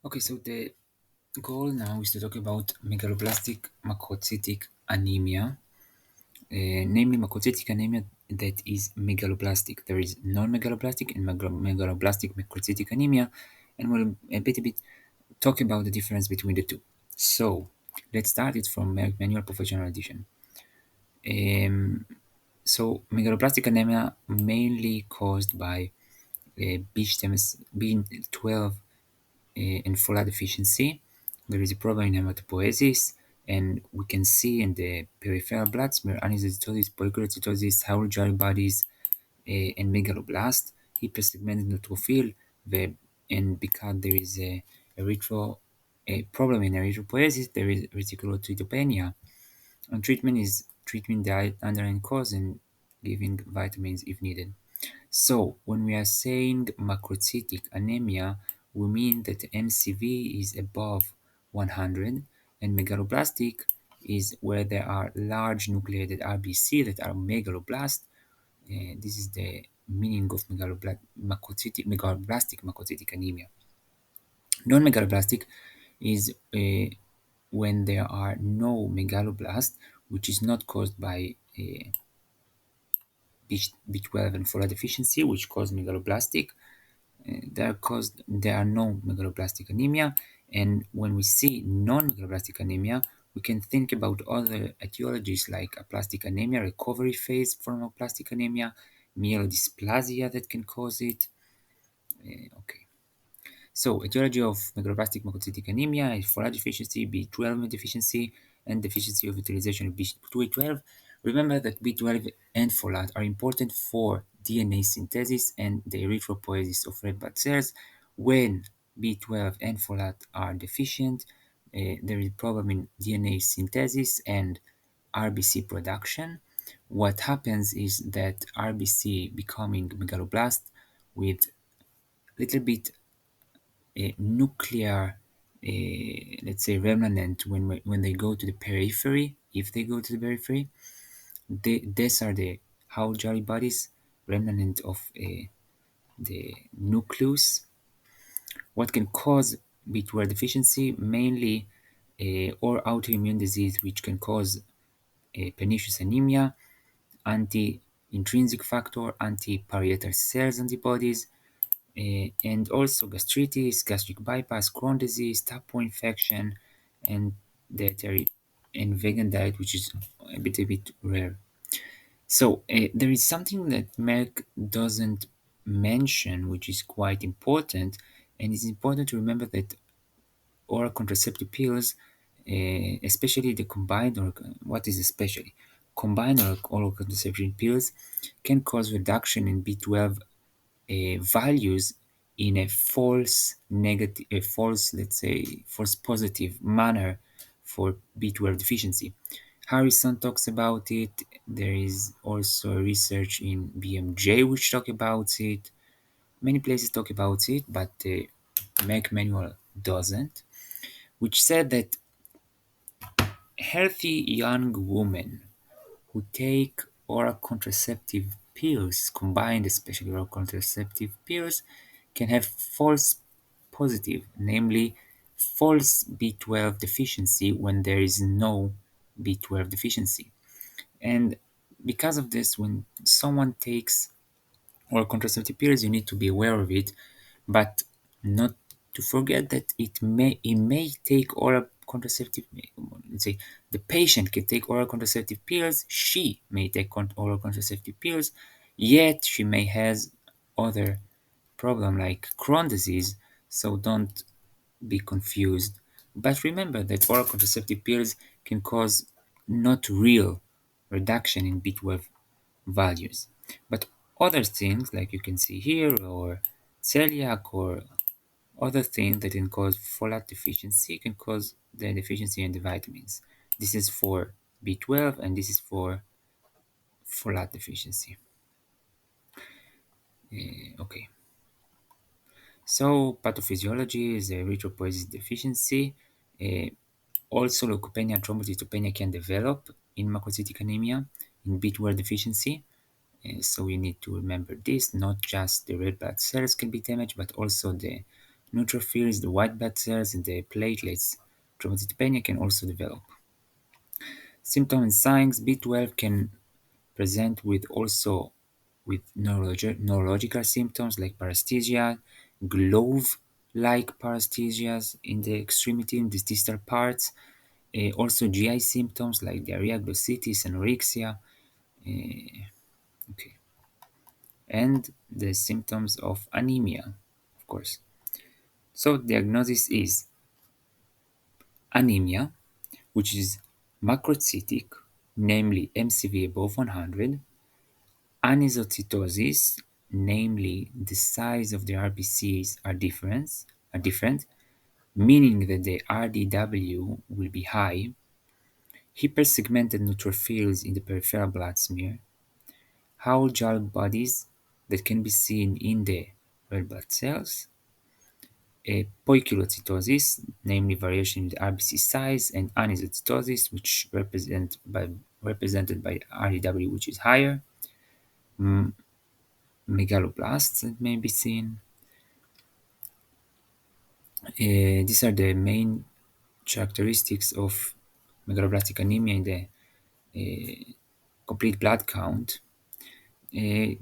Okay, so the goal now is to talk about megaloblastic macrocytic anemia, namely macrocytic anemia that is megaloblastic. There is non-megaloblastic and megaloblastic macrocytic anemia, and we'll a bit talk about the difference between the two. So let's start it from manual professional edition. Um, so megaloblastic anemia mainly caused by B12 in folate deficiency. There is a problem in hematopoiesis, and we can see in the peripheral blood smear anisocytosis, polygocytosis, hydrogel bodies, and megaloblast, hypersegmented neutrophil, and because there is a problem in erythropoiesis, there is reticulocytopenia. And treatment is treating the underlying cause and giving vitamins if needed. So when we are saying macrocytic anemia, we mean that MCV is above 100, and megaloblastic is where there are large nucleated RBC that are megaloblast. This is the meaning of megaloblastic macrocytic anemia. Non-megaloblastic is when there are no megaloblast, which is not caused by B12 and folate deficiency, which cause megaloblastic. There are no megaloblastic anemia, and when we see non-megaloblastic anemia, we can think about other etiologies like aplastic anemia, recovery phase from aplastic anemia, myelodysplasia that can cause it. Okay. So, etiology of megaloblastic macrocytic anemia is folate deficiency, B12 deficiency, and deficiency of utilization of B12. Remember that B12 and folate are important for DNA synthesis and the erythropoiesis of red blood cells. When B12 and folate are deficient, there is a problem in DNA synthesis and RBC production. What happens is that RBC becoming megaloblast with little bit nuclear, let's say, remnant when they go to the periphery. If they go to the periphery, these are the Howell bodies, remnant of the nucleus. What can cause B12 deficiency? Mainly, or autoimmune disease, which can cause pernicious anemia, anti-intrinsic factor, anti-parietal cells antibodies, and also gastritis, gastric bypass, Crohn's disease, type 1 infection, and dietary and vegan diet, which is a bit rare. So there is something that Merck doesn't mention, which is quite important, and it's important to remember that oral contraceptive pills, especially the combined or what is especially combined oral contraceptive pills, can cause reduction in B12 values in a false negative, a false, let's say, false positive manner for B12 deficiency. Harrison talks about it. There is also research in BMJ which talk about it. Many places talk about it, but the Merck manual doesn't, which said that healthy young women who take oral contraceptive pills, combined especially oral contraceptive pills, can have false positive, namely false B12 deficiency when there is no B12 deficiency. And because of this, when someone takes oral contraceptive pills, you need to be aware of it, but not to forget that it may take oral contraceptive. Let's say the patient can take oral contraceptive pills. She may take oral contraceptive pills, yet she may has other problem like Crohn's disease. So don't be confused. But remember that oral contraceptive pills can cause not real reduction in B12 values. But other things, like you can see here, or celiac, or other things that can cause folate deficiency, can cause the deficiency in the vitamins. This is for B12, and this is for folate deficiency. Okay, so pathophysiology is erythropoiesis deficiency. Uh, Also, leukopenia and thrombocytopenia can develop in macrocytic anemia in B12 deficiency. So we need to remember this, not just the red blood cells can be damaged, but also the Neutrophils, the white blood cells, and the platelets. Thrombocytopenia can also develop. Symptoms and signs: B12 can present with also with neurological symptoms like paresthesia, glove-like paresthesias in the extremity, in the distal parts. Also GI symptoms like diarrhea, glossitis, anorexia. Okay, and the symptoms of anemia, of course. So diagnosis is anemia, which is macrocytic, namely MCV above 100, anisocytosis, namely the size of the RBCs are different, meaning that the RDW will be high, hypersegmented neutrophils in the peripheral blood smear, whole gel bodies that can be seen in the red blood cells, a poikilocytosis, namely variation in the RBC size, and anisocytosis, which represented by RDW, which is higher, megaloblasts that may be seen. These are the main characteristics of megaloblastic anemia in the complete blood count. Uh,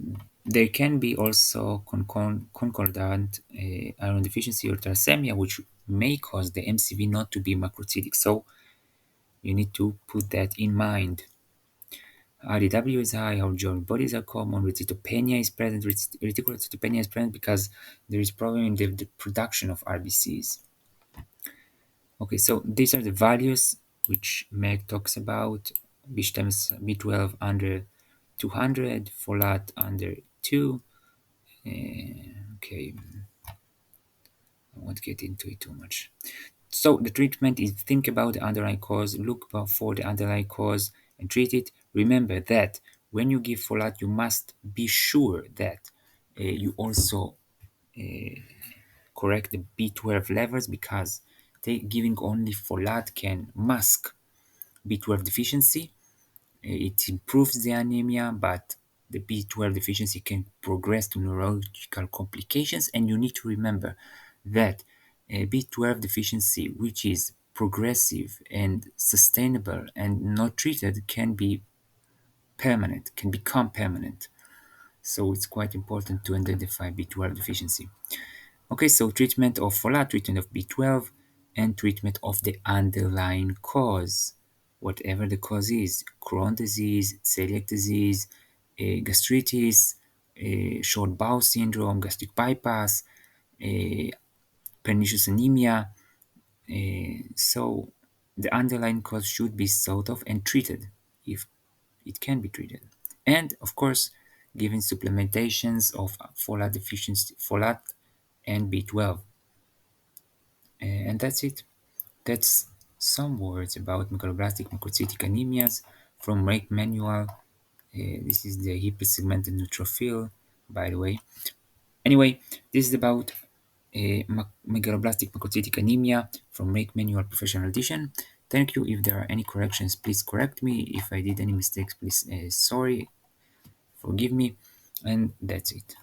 there can be also concordant iron deficiency or thalassemia, which may cause the MCV not to be macrocytic. So you need to put that in mind. RDW is high, our joint bodies are common, reticulopenia is present, reticulocytopenia is present because there is problem in the production of RBCs. Okay, so these are the values which Meg talks about. B12 under 200, folate under 2. Okay, I won't get into it too much. So the treatment is think about the underlying cause, look for the underlying cause and treat it. Remember that when you give folate, you must be sure that you also correct the B12 levels because giving only folate can mask B12 deficiency. It improves the anemia, but the B12 deficiency can progress to neurological complications. And you need to remember that B12 deficiency, which is progressive and sustainable and not treated, can be permanent, can become permanent. So it's quite important to identify B12 deficiency. Okay, so treatment of folate, treatment of B12, and treatment of the underlying cause, whatever the cause is: Crohn's disease, celiac disease, gastritis, short bowel syndrome, gastric bypass, pernicious anemia. So the underlying cause should be thought of and treated if it can be treated. And of course, giving supplementations of folate deficiency, folate and B12. And that's it. That's some words about megaloblastic macrocytic anemias from Rake Manual. This is the hypersegmented neutrophil, by the way. Anyway, this is about megaloblastic macrocytic anemia from Rake Manual Professional Edition. Thank you. If there are any corrections, please correct me. If I did any mistakes, please sorry, forgive me. And that's it.